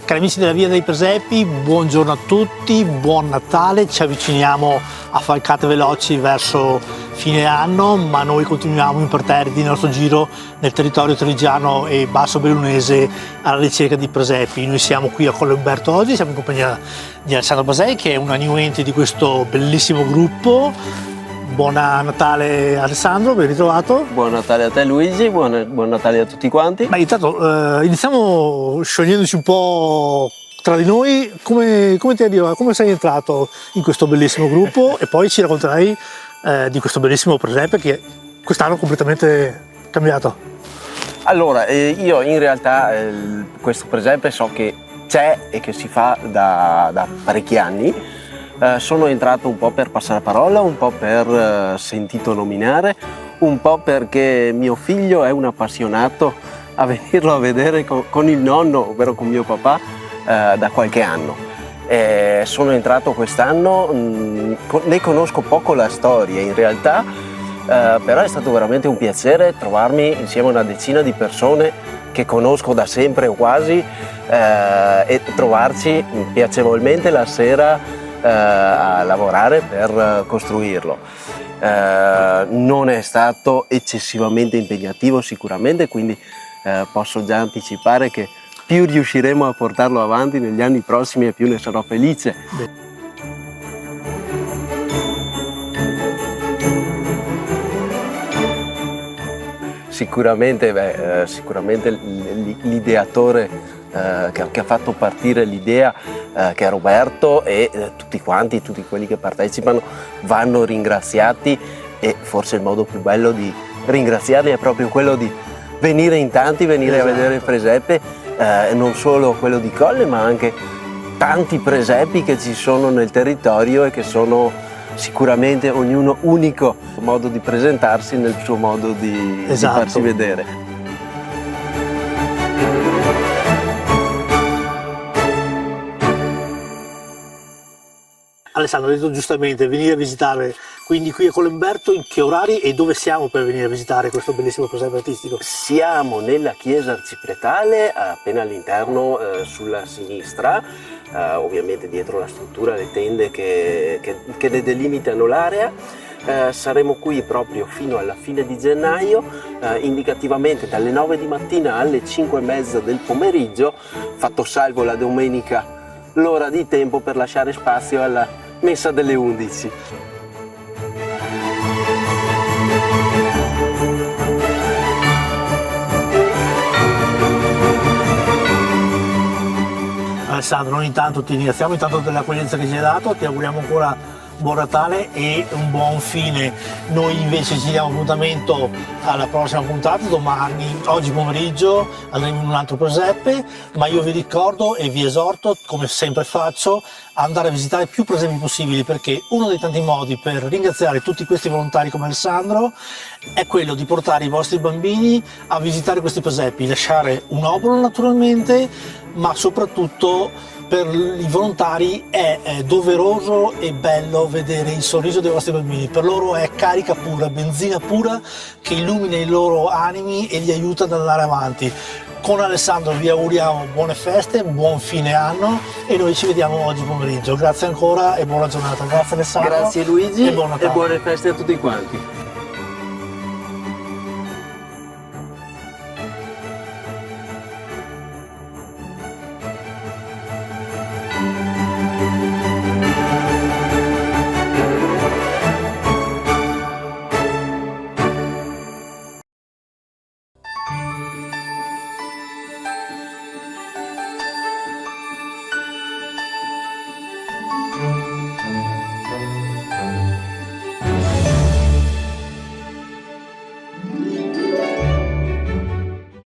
Cari amici della Via dei Presepi, buongiorno a tutti, buon Natale, ci avviciniamo a falcate veloci verso fine anno, ma noi continuiamo imperterriti nel nostro giro nel territorio trevigiano e basso bellunese alla ricerca di presepi. Noi siamo qui a Colle Umberto oggi, siamo in compagnia di Alessandro Basei, che è un new entry di questo bellissimo gruppo. Buon Natale Alessandro, ben ritrovato. Buon Natale a te Luigi, buon Natale a tutti quanti. Ma intanto iniziamo sciogliendoci un po' tra di noi, come ti arriva, come sei entrato in questo bellissimo gruppo e poi ci racconterai di questo bellissimo presepe che quest'anno è completamente cambiato. Allora, io in realtà questo presepe so che c'è e che si fa da parecchi anni. Sono entrato un po' per passare parola, un po' per sentito nominare, un po' perché mio figlio è un appassionato a venirlo a vedere con il nonno, ovvero con mio papà, da qualche anno. Sono entrato quest'anno, ne conosco poco la storia in realtà, però è stato veramente un piacere trovarmi insieme a una decina di persone che conosco da sempre o quasi e trovarci piacevolmente la sera a lavorare per costruirlo. Non è stato eccessivamente impegnativo sicuramente, quindi posso già anticipare che più riusciremo a portarlo avanti negli anni prossimi e più ne sarò felice. Sicuramente l'ideatore che ha fatto partire l'idea, che è Roberto, e tutti quelli che partecipano vanno ringraziati, e forse il modo più bello di ringraziarli è proprio quello di venire in tanti, venire a vedere il presepe, non solo quello di Colle ma anche tanti presepi che ci sono nel territorio e che sono sicuramente ognuno unico modo di presentarsi nel suo modo di farsi vedere. Alessandro, hai detto giustamente venire a visitare, quindi qui a Colle Umberto, in che orari e dove siamo per venire a visitare questo bellissimo presepe artistico? Siamo nella chiesa arcipretale, appena all'interno sulla sinistra, ovviamente dietro la struttura, le tende che ne delimitano l'area. Saremo qui proprio fino alla fine di gennaio, indicativamente dalle 9 di mattina alle 5:30 del pomeriggio, fatto salvo la domenica l'ora di tempo per lasciare spazio alla messa delle 11. Alessandro, noi intanto ti ringraziamo intanto dell'accoglienza che ci hai dato, ti auguriamo ancora buon Natale e un buon fine. Noi invece ci diamo appuntamento alla prossima puntata, domani, oggi pomeriggio andremo in un altro presepe, ma io vi ricordo e vi esorto, come sempre faccio, a andare a visitare più presepi possibili, perché uno dei tanti modi per ringraziare tutti questi volontari come Alessandro è quello di portare i vostri bambini a visitare questi presepi, lasciare un obolo naturalmente, ma soprattutto per i volontari è doveroso e bello vedere il sorriso dei vostri bambini. Per loro è carica pura, benzina pura che illumina i loro animi e li aiuta ad andare avanti. Con Alessandro vi auguriamo buone feste, buon fine anno e noi ci vediamo oggi pomeriggio. Grazie ancora e buona giornata. Grazie Alessandro. Grazie Luigi e buon Natale. E buone feste a tutti quanti. Ciao.